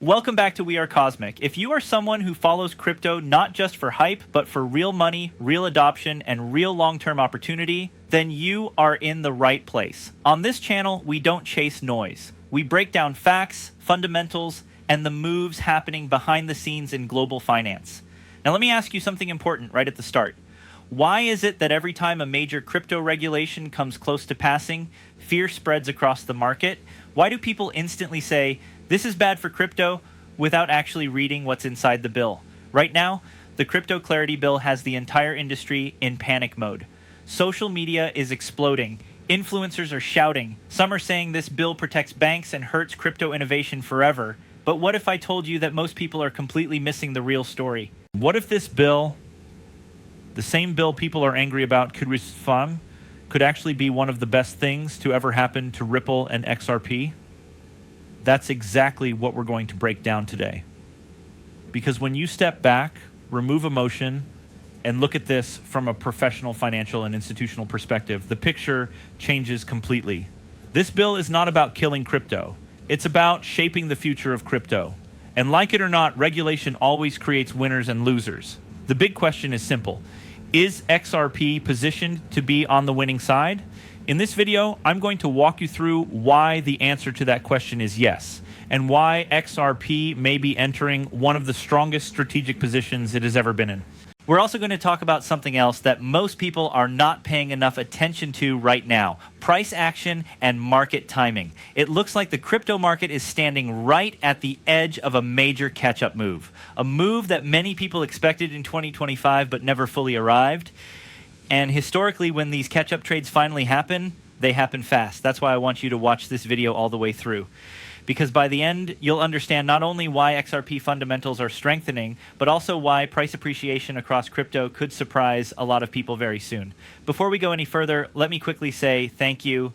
Welcome back to We Are Cosmic. If you are someone who follows crypto not just for hype, but for real money, real adoption, and real long-term opportunity, then you are in the right place. On this channel, we don't chase noise. We break down facts, fundamentals, and the moves happening behind the scenes in global finance. Now let me ask you something important right at the start. Why is it that every time a major crypto regulation comes close to passing, fear spreads across the market? Why do people instantly say, "This is bad for crypto," without actually reading what's inside the bill? Right now, the CryptoClarity bill has the entire industry in panic mode. Social media is exploding. Influencers are shouting. Some are saying this bill protects banks and hurts crypto innovation forever. But what if I told you that most people are completely missing the real story? What if this bill, the same bill people are angry about, could actually be one of the best things to ever happen to Ripple and XRP? That's exactly what we're going to break down today. Because when you step back, remove emotion, and look at this from a professional, financial, and institutional perspective, the picture changes completely. This bill is not about killing crypto. It's about shaping the future of crypto. And like it or not, regulation always creates winners and losers. The big question is simple. Is XRP positioned to be on the winning side? In this video, I'm going to walk you through why the answer to that question is yes, and why XRP may be entering one of the strongest strategic positions it has ever been in. We're also going to talk about something else that most people are not paying enough attention to right now: price action and market timing. It looks like the crypto market is standing right at the edge of a major catch-up move, a move that many people expected in 2025 but never fully arrived. And historically, when these catch-up trades finally happen, they happen fast. That's why I want you to watch this video all the way through. Because by the end, you'll understand not only why XRP fundamentals are strengthening, but also why price appreciation across crypto could surprise a lot of people very soon. Before we go any further, let me quickly say thank you.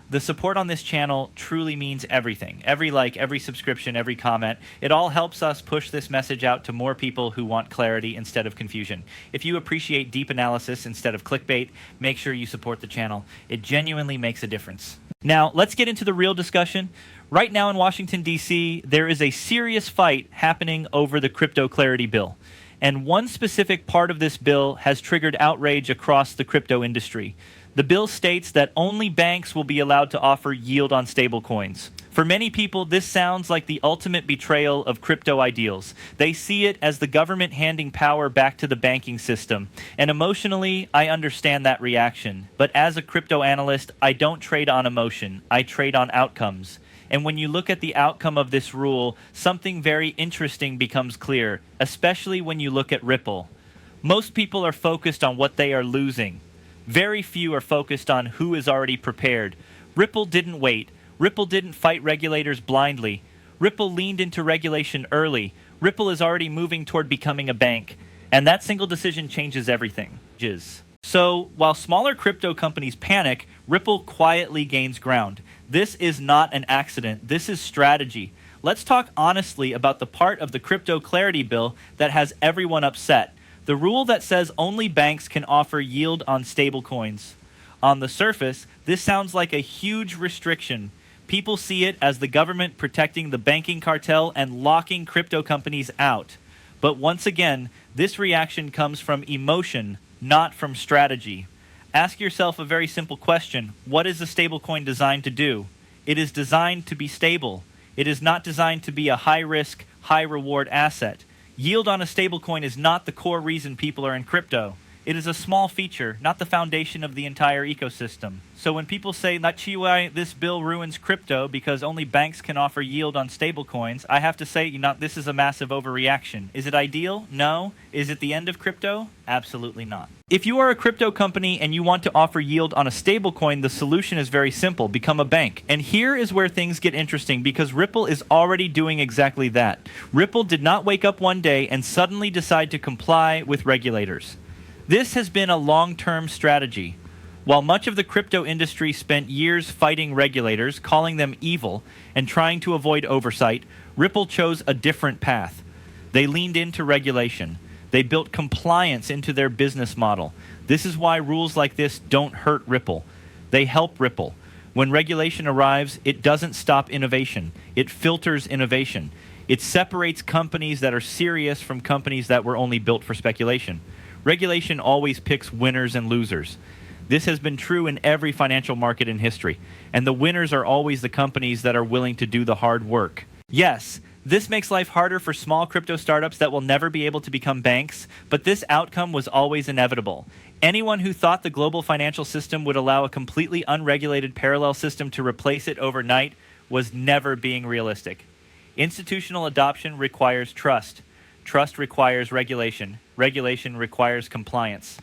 The support on this channel truly means everything. Every like, every subscription, every comment, it all helps us push this message out to more people who want clarity instead of confusion. If you appreciate deep analysis instead of clickbait, make sure you support the channel. It genuinely makes a difference. Now, let's get into the real discussion. Right now in Washington, D.C., there is a serious fight happening over the CryptoClarity bill. And one specific part of this bill has triggered outrage across the crypto industry. The bill states that only banks will be allowed to offer yield on stablecoins. For many people, this sounds like the ultimate betrayal of crypto ideals. They see it as the government handing power back to the banking system. And emotionally, I understand that reaction. But as a crypto analyst, I don't trade on emotion. I trade on outcomes. And when you look at the outcome of this rule, something very interesting becomes clear, especially when you look at Ripple. Most people are focused on what they are losing. Very few are focused on who is already prepared. Ripple didn't wait. Ripple didn't fight regulators blindly. Ripple leaned into regulation early. Ripple is already moving toward becoming a bank. And that single decision changes everything. So, while smaller crypto companies panic, Ripple quietly gains ground. This is not an accident. This is strategy. Let's talk honestly about the part of the CryptoClarity bill that has everyone upset. The rule that says only banks can offer yield on stablecoins. On the surface, this sounds like a huge restriction. People see it as the government protecting the banking cartel and locking crypto companies out. But once again, this reaction comes from emotion, not from strategy. Ask yourself a very simple question. What is a stablecoin designed to do? It is designed to be stable. It is not designed to be a high-risk, high-reward asset. Yield on a stablecoin is not the core reason people are in crypto. It is a small feature, not the foundation of the entire ecosystem. So when people say, "Nachiwai, this bill ruins crypto because only banks can offer yield on stablecoins," I have to say, this is a massive overreaction. Is it ideal? No. Is it the end of crypto? Absolutely not. If you are a crypto company and you want to offer yield on a stablecoin, the solution is very simple: become a bank. And here is where things get interesting, because Ripple is already doing exactly that. Ripple did not wake up one day and suddenly decide to comply with regulators. This has been a long-term strategy. While much of the crypto industry spent years fighting regulators, calling them evil, and trying to avoid oversight, Ripple chose a different path. They leaned into regulation. They built compliance into their business model. This is why rules like this don't hurt Ripple. They help Ripple. When regulation arrives, it doesn't stop innovation. It filters innovation. It separates companies that are serious from companies that were only built for speculation. Regulation always picks winners and losers. This has been true in every financial market in history, and the winners are always the companies that are willing to do the hard work. Yes, this makes life harder for small crypto startups that will never be able to become banks, but this outcome was always inevitable. Anyone who thought the global financial system would allow a completely unregulated parallel system to replace it overnight was never being realistic. Institutional adoption requires trust. Trust requires regulation. Regulation requires compliance.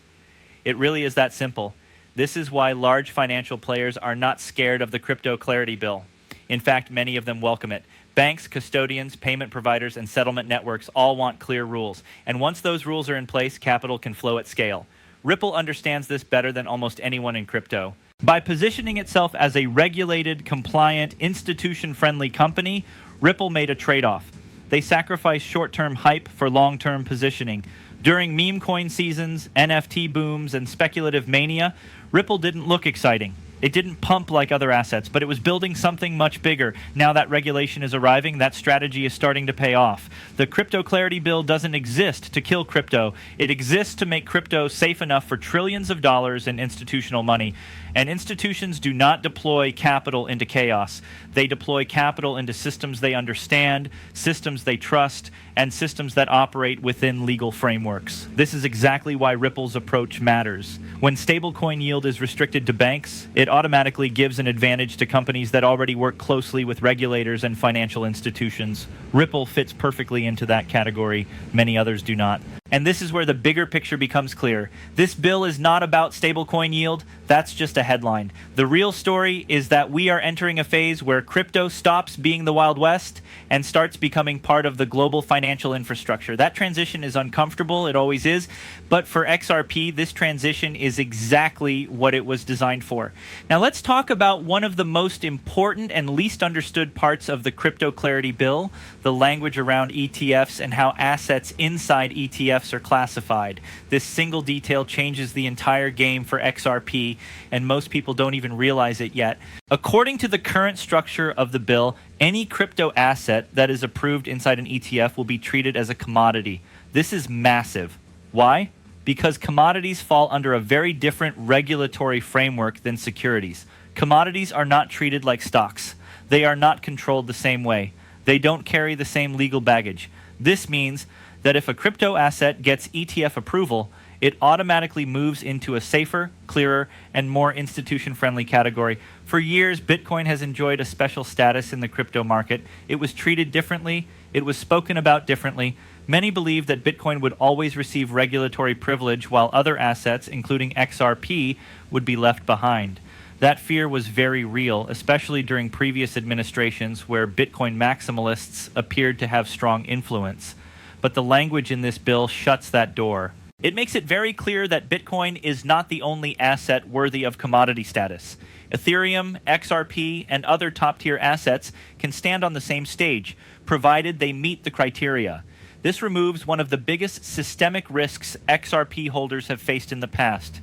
It really is that simple. This is why large financial players are not scared of the CryptoClarity bill. In fact, many of them welcome it. Banks, custodians, payment providers, and settlement networks all want clear rules. And once those rules are in place, capital can flow at scale. Ripple understands this better than almost anyone in crypto. By positioning itself as a regulated, compliant, institution-friendly company, Ripple made a trade-off. They sacrificed short-term hype for long-term positioning. During meme coin seasons, NFT booms, and speculative mania, Ripple didn't look exciting. It didn't pump like other assets, but it was building something much bigger. Now that regulation is arriving, that strategy is starting to pay off. The CryptoClarity bill doesn't exist to kill crypto. It exists to make crypto safe enough for trillions of dollars in institutional money. And institutions do not deploy capital into chaos. They deploy capital into systems they understand, systems they trust, and systems that operate within legal frameworks. This is exactly why Ripple's approach matters. When stablecoin yield is restricted to banks, it automatically gives an advantage to companies that already work closely with regulators and financial institutions. Ripple fits perfectly into that category. Many others do not. And this is where the bigger picture becomes clear. This bill is not about stablecoin yield. That's just a headline. The real story is that we are entering a phase where crypto stops being the Wild West and starts becoming part of the global financial infrastructure. That transition is uncomfortable. It always is. But for XRP, this transition is exactly what it was designed for. Now let's talk about one of the most important and least understood parts of the CryptoClarity bill, the language around ETFs and how assets inside ETFs are classified. This single detail changes the entire game for XRP, and most people don't even realize it yet. According to the current structure of the bill, any crypto asset that is approved inside an ETF will be treated as a commodity. This is massive. Why? Because commodities fall under a very different regulatory framework than securities. Commodities are not treated like stocks. They are not controlled the same way. They don't carry the same legal baggage. This means that if a crypto asset gets ETF approval, it automatically moves into a safer, clearer, and more institution-friendly category. For years, Bitcoin has enjoyed a special status in the crypto market. It was treated differently. It was spoken about differently. Many believed that Bitcoin would always receive regulatory privilege while other assets, including XRP, would be left behind. That fear was very real, especially during previous administrations where Bitcoin maximalists appeared to have strong influence. But the language in this bill shuts that door. It makes it very clear that Bitcoin is not the only asset worthy of commodity status. Ethereum, XRP, and other top-tier assets can stand on the same stage, provided they meet the criteria. This removes one of the biggest systemic risks XRP holders have faced in the past.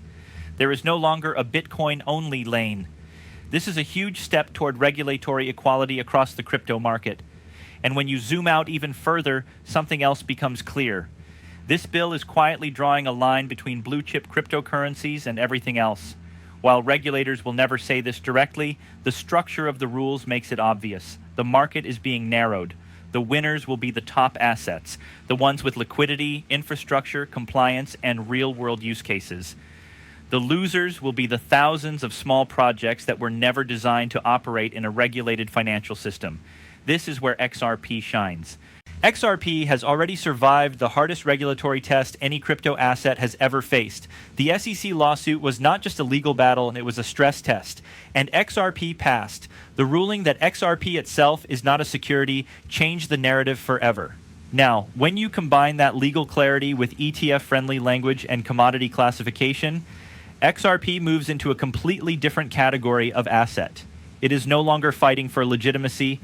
There is no longer a Bitcoin-only lane. This is a huge step toward regulatory equality across the crypto market. And when you zoom out even further, something else becomes clear. This bill is quietly drawing a line between blue-chip cryptocurrencies and everything else. While regulators will never say this directly, the structure of the rules makes it obvious. The market is being narrowed. The winners will be the top assets, the ones with liquidity, infrastructure, compliance, and real-world use cases. The losers will be the thousands of small projects that were never designed to operate in a regulated financial system. This is where XRP shines. XRP has already survived the hardest regulatory test any crypto asset has ever faced. The SEC lawsuit was not just a legal battle, and it was a stress test. And XRP passed. The ruling that XRP itself is not a security changed the narrative forever. Now, when you combine that legal clarity with ETF-friendly language and commodity classification, XRP moves into a completely different category of asset. It is no longer fighting for legitimacy.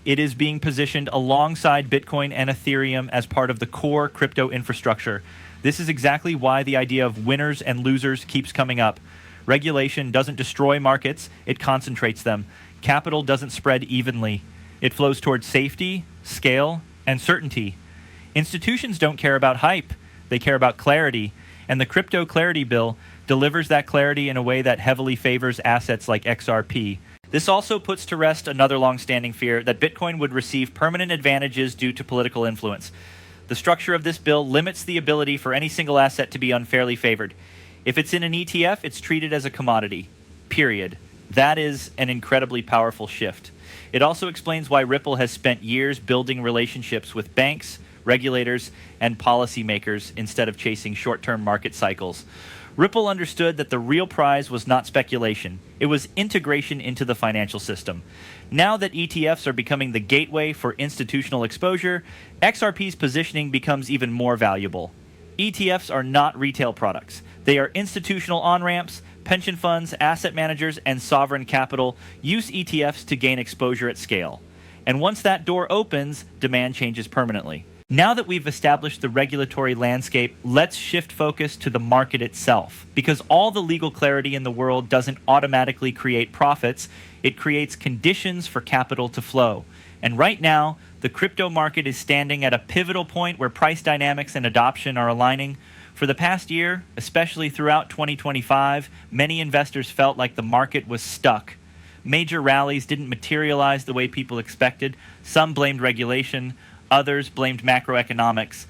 It is being positioned alongside Bitcoin and Ethereum as part of the core crypto infrastructure. This is exactly why the idea of winners and losers keeps coming up. Regulation doesn't destroy markets, it concentrates them. Capital doesn't spread evenly. It flows towards safety, scale, and certainty. Institutions don't care about hype, they care about clarity, and the CryptoClarity bill delivers that clarity in a way that heavily favors assets like XRP. This also puts to rest another long-standing fear that Bitcoin would receive permanent advantages due to political influence. The structure of this bill limits the ability for any single asset to be unfairly favored. If it's in an ETF, it's treated as a commodity. Period. That is an incredibly powerful shift. It also explains why Ripple has spent years building relationships with banks, regulators, and policymakers instead of chasing short-term market cycles. Ripple understood that the real prize was not speculation. It was integration into the financial system. Now that ETFs are becoming the gateway for institutional exposure, XRP's positioning becomes even more valuable. ETFs are not retail products. They are institutional on-ramps. Pension funds, asset managers, and sovereign capital use ETFs to gain exposure at scale. And once that door opens, demand changes permanently. Now that we've established the regulatory landscape, let's shift focus to the market itself. Because all the legal clarity in the world doesn't automatically create profits, it creates conditions for capital to flow. And right now, the crypto market is standing at a pivotal point where price dynamics and adoption are aligning. For the past year, especially throughout 2025, many investors felt like the market was stuck. Major rallies didn't materialize the way people expected. Some blamed regulation, others blamed macroeconomics.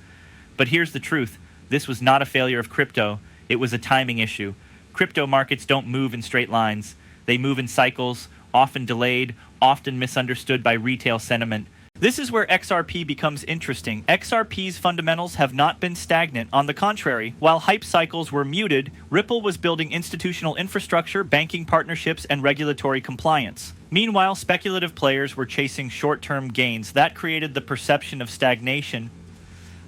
But here's the truth. This was not a failure of crypto. It was a timing issue. Crypto markets don't move in straight lines. They move in cycles, often delayed, often misunderstood by retail sentiment. This is where XRP becomes interesting. XRP's fundamentals have not been stagnant. On the contrary, while hype cycles were muted, Ripple was building institutional infrastructure, banking partnerships, and regulatory compliance. Meanwhile, speculative players were chasing short-term gains. That created the perception of stagnation,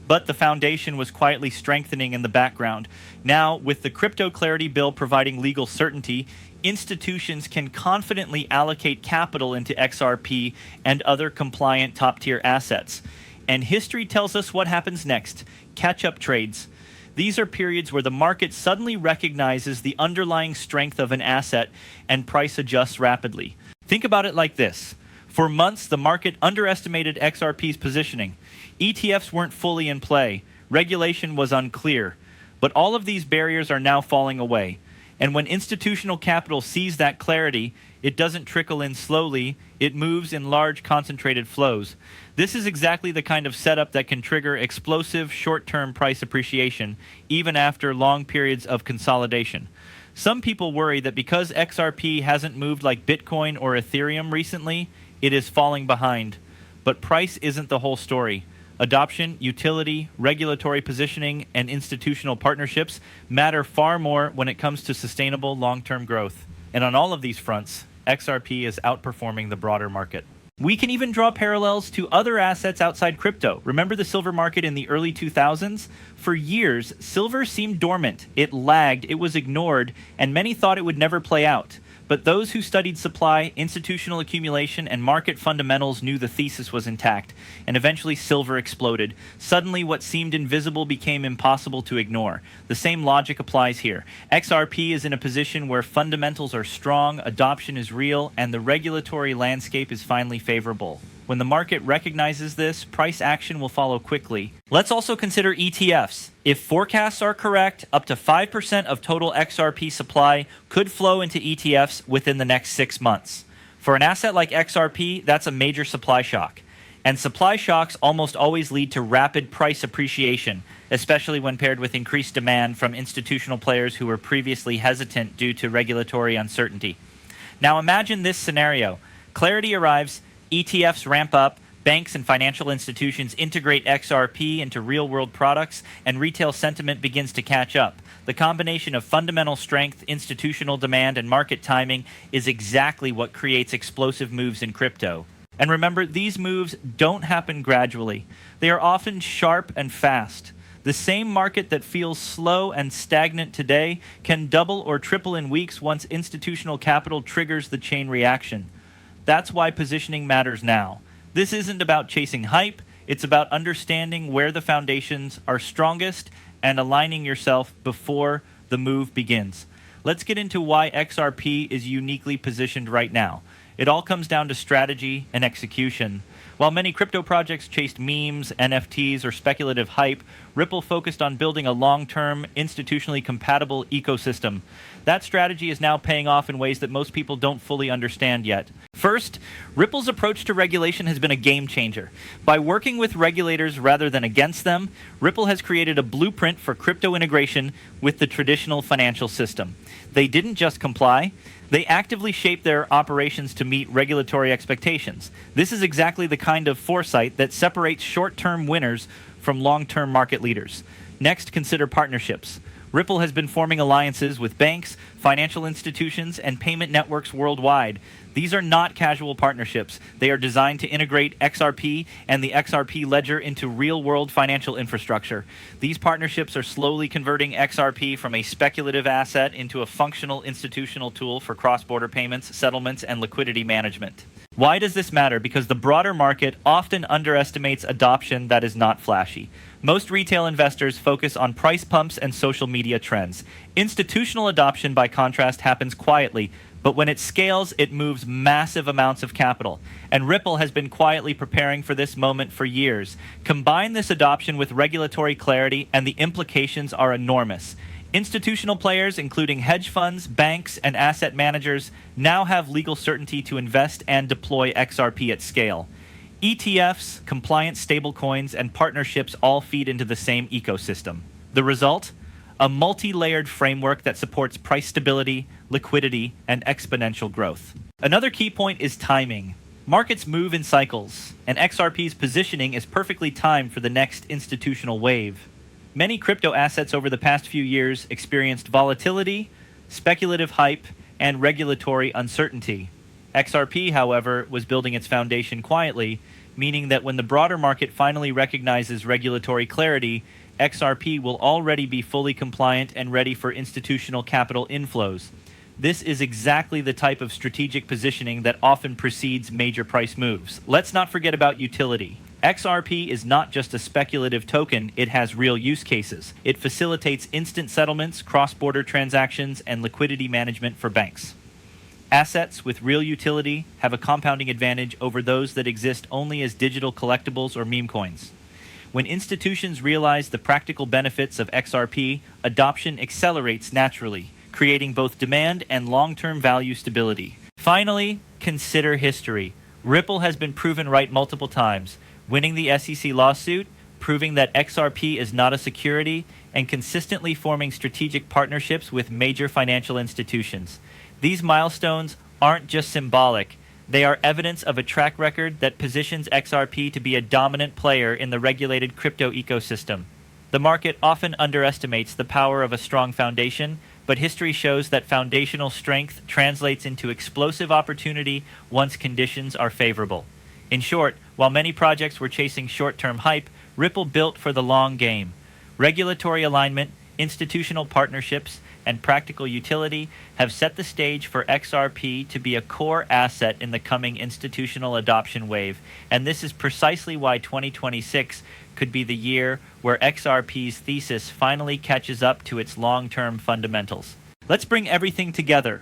but the foundation was quietly strengthening in the background. Now, with the CryptoClarity bill providing legal certainty, institutions can confidently allocate capital into XRP and other compliant top-tier assets. And history tells us what happens next: catch-up trades. These are periods where the market suddenly recognizes the underlying strength of an asset and price adjusts rapidly. Think about it like this. For months, the market underestimated XRP's positioning. ETFs weren't fully in play. Regulation was unclear. But all of these barriers are now falling away. And when institutional capital sees that clarity, it doesn't trickle in slowly, it moves in large concentrated flows. This is exactly the kind of setup that can trigger explosive short-term price appreciation, even after long periods of consolidation. Some people worry that because XRP hasn't moved like Bitcoin or Ethereum recently, it is falling behind. But price isn't the whole story. Adoption, utility, regulatory positioning, and institutional partnerships matter far more when it comes to sustainable long-term growth. And on all of these fronts, XRP is outperforming the broader market. We can even draw parallels to other assets outside crypto. Remember the silver market in the early 2000s? For years, silver seemed dormant. It lagged, it was ignored, and many thought it would never play out. But those who studied supply, institutional accumulation, and market fundamentals knew the thesis was intact, and eventually silver exploded. Suddenly, what seemed invisible became impossible to ignore. The same logic applies here. XRP is in a position where fundamentals are strong, adoption is real, and the regulatory landscape is finally favorable. When the market recognizes this, price action will follow quickly. Let's also consider ETFs. If forecasts are correct, up to 5% of total XRP supply could flow into ETFs within the next 6 months. For an asset like XRP, that's a major supply shock. And supply shocks almost always lead to rapid price appreciation, especially when paired with increased demand from institutional players who were previously hesitant due to regulatory uncertainty. Now imagine this scenario. Clarity arrives, ETFs ramp up, banks and financial institutions integrate XRP into real-world products, and retail sentiment begins to catch up. The combination of fundamental strength, institutional demand, and market timing is exactly what creates explosive moves in crypto. And remember, these moves don't happen gradually. They are often sharp and fast. The same market that feels slow and stagnant today can double or triple in weeks once institutional capital triggers the chain reaction. That's why positioning matters now. This isn't about chasing hype, it's about understanding where the foundations are strongest and aligning yourself before the move begins. Let's get into why XRP is uniquely positioned right now. It all comes down to strategy and execution. While many crypto projects chased memes, NFTs, or speculative hype, Ripple focused on building a long-term, institutionally compatible ecosystem. That strategy is now paying off in ways that most people don't fully understand yet. First, Ripple's approach to regulation has been a game changer. By working with regulators rather than against them, Ripple has created a blueprint for crypto integration with the traditional financial system. They didn't just comply, they actively shape their operations to meet regulatory expectations. This is exactly the kind of foresight that separates short-term winners from long-term market leaders. Next, consider partnerships. Ripple has been forming alliances with banks, financial institutions, and payment networks worldwide. These are not casual partnerships. They are designed to integrate XRP and the XRP ledger into real-world financial infrastructure. These partnerships are slowly converting XRP from a speculative asset into a functional institutional tool for cross-border payments, settlements, and liquidity management. Why does this matter? Because the broader market often underestimates adoption that is not flashy. Most retail investors focus on price pumps and social media trends. Institutional adoption, by contrast, happens quietly, but when it scales, it moves massive amounts of capital. And Ripple has been quietly preparing for this moment for years. Combine this adoption with regulatory clarity, and the implications are enormous. Institutional players, including hedge funds, banks, and asset managers, now have legal certainty to invest and deploy XRP at scale. ETFs, compliant stablecoins, and partnerships all feed into the same ecosystem. The result? A multi-layered framework that supports price stability, liquidity, and exponential growth. Another key point is timing. Markets move in cycles, and XRP's positioning is perfectly timed for the next institutional wave. Many crypto assets over the past few years experienced volatility, speculative hype, and regulatory uncertainty. XRP, however, was building its foundation quietly, meaning that when the broader market finally recognizes regulatory clarity, XRP will already be fully compliant and ready for institutional capital inflows. This is exactly the type of strategic positioning that often precedes major price moves. Let's not forget about utility. XRP is not just a speculative token, it has real use cases. It facilitates instant settlements, cross-border transactions, and liquidity management for banks. Assets with real utility have a compounding advantage over those that exist only as digital collectibles or meme coins. When institutions realize the practical benefits of XRP, adoption accelerates naturally, creating both demand and long-term value stability. Finally, consider history. Ripple has been proven right multiple times, winning the SEC lawsuit, proving that XRP is not a security, and consistently forming strategic partnerships with major financial institutions. These milestones aren't just symbolic, they are evidence of a track record that positions XRP to be a dominant player in the regulated crypto ecosystem. The market often underestimates the power of a strong foundation, but history shows that foundational strength translates into explosive opportunity once conditions are favorable. In short, while many projects were chasing short-term hype, Ripple built for the long game. Regulatory alignment, institutional partnerships, and practical utility have set the stage for XRP to be a core asset in the coming institutional adoption wave, and this is precisely why 2026 could be the year where XRP's thesis finally catches up to its long-term fundamentals. Let's bring everything together.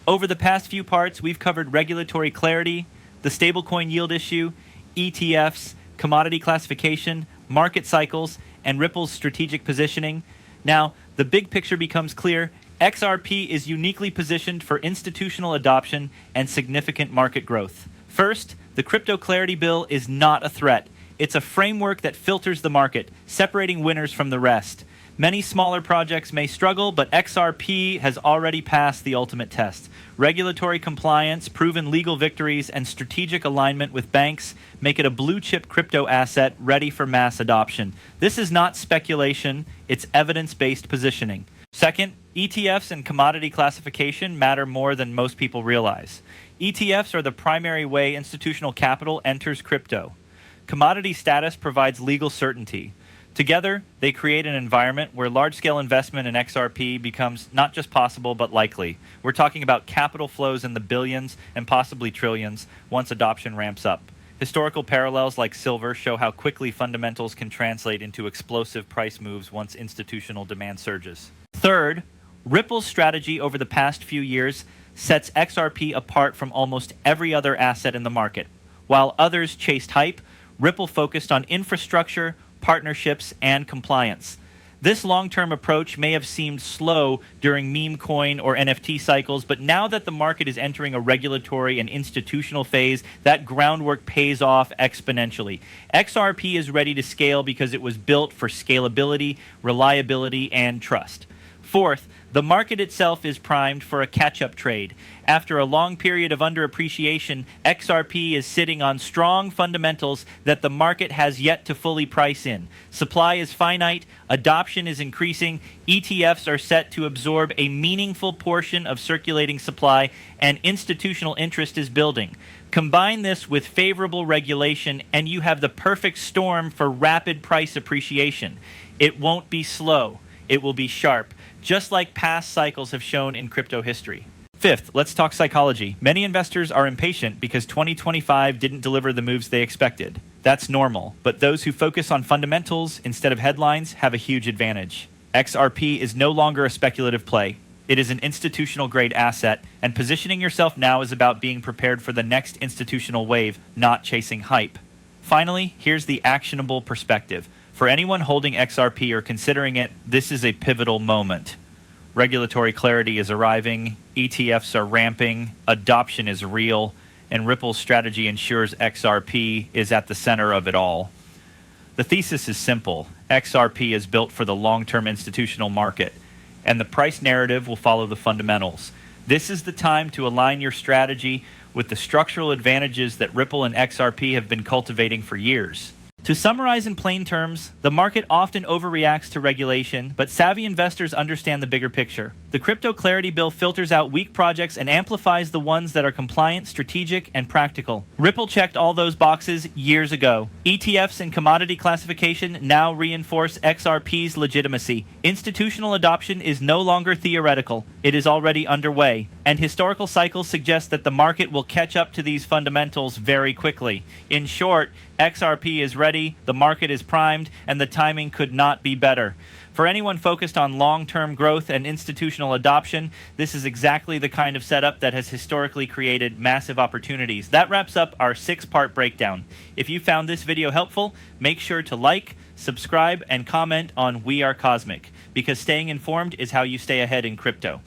Over the past few parts, we've covered regulatory clarity, the stablecoin yield issue, ETFs, commodity classification, market cycles, and Ripple's strategic positioning. Now, the big picture becomes clear. XRP is uniquely positioned for institutional adoption and significant market growth. First, the CryptoClarity bill is not a threat. It's a framework that filters the market, separating winners from the rest. Many smaller projects may struggle, but XRP has already passed the ultimate test. Regulatory compliance, proven legal victories, and strategic alignment with banks make it a blue-chip crypto asset ready for mass adoption. This is not speculation, it's evidence-based positioning. Second, ETFs and commodity classification matter more than most people realize. ETFs are the primary way institutional capital enters crypto. Commodity status provides legal certainty. Together, they create an environment where large-scale investment in XRP becomes not just possible, but likely. We're talking about capital flows in the billions and possibly trillions once adoption ramps up. Historical parallels like silver show how quickly fundamentals can translate into explosive price moves once institutional demand surges. Third, Ripple's strategy over the past few years sets XRP apart from almost every other asset in the market. While others chased hype, Ripple focused on infrastructure, partnerships, and compliance. This long-term approach may have seemed slow during meme coin or NFT cycles, but now that the market is entering a regulatory and institutional phase, that groundwork pays off exponentially. XRP is ready to scale because it was built for scalability, reliability, and trust. Fourth, the market itself is primed for a catch-up trade. After a long period of underappreciation, XRP is sitting on strong fundamentals that the market has yet to fully price in. Supply is finite, adoption is increasing, ETFs are set to absorb a meaningful portion of circulating supply, and institutional interest is building. Combine this with favorable regulation, and you have the perfect storm for rapid price appreciation. It won't be slow. It will be sharp, just like past cycles have shown in crypto history. Fifth, let's talk psychology. Many investors are impatient because 2025 didn't deliver the moves they expected. That's normal, but those who focus on fundamentals instead of headlines have a huge advantage. XRP is no longer a speculative play. It is an institutional-grade asset, and positioning yourself now is about being prepared for the next institutional wave, not chasing hype. Finally, here's the actionable perspective. For anyone holding XRP or considering it, this is a pivotal moment. Regulatory clarity is arriving, ETFs are ramping, adoption is real, and Ripple's strategy ensures XRP is at the center of it all. The thesis is simple. XRP is built for the long-term institutional market, and the price narrative will follow the fundamentals. This is the time to align your strategy with the structural advantages that Ripple and XRP have been cultivating for years. To summarize in plain terms, the market often overreacts to regulation, but savvy investors understand the bigger picture. The CryptoClarity bill filters out weak projects and amplifies the ones that are compliant, strategic, and practical. Ripple checked all those boxes years ago. ETFs and commodity classification now reinforce XRP's legitimacy. Institutional adoption is no longer theoretical. It is already underway, and historical cycles suggest that the market will catch up to these fundamentals very quickly. In short, XRP is ready, the market is primed, and the timing could not be better. For anyone focused on long-term growth and institutional adoption, this is exactly the kind of setup that has historically created massive opportunities. That wraps up our 6-part breakdown. If you found this video helpful, make sure to like, subscribe, and comment on We Are Cosmic, because staying informed is how you stay ahead in crypto.